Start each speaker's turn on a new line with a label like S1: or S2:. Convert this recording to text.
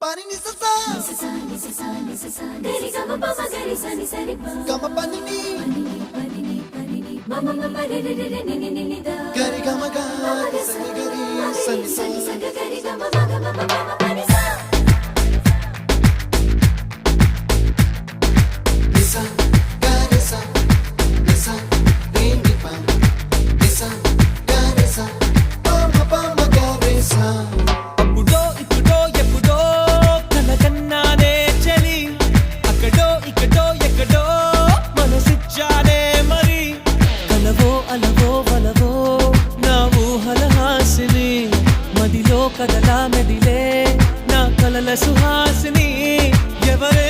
S1: pani ni sa sa gari ga ma pa gari sa ni sa ri pa ga ma pani ni ma ma ma re re re ni ni ni da gari ga ma ga sa ni gari sa ni sa gari ga ma ga ma ma ma pani sa ni sa gari sa ni sa re ni pa ni sa gari sa pa ma gari sa
S2: కదలా మెదిలే నా కలల సుహాసిని ఎవరే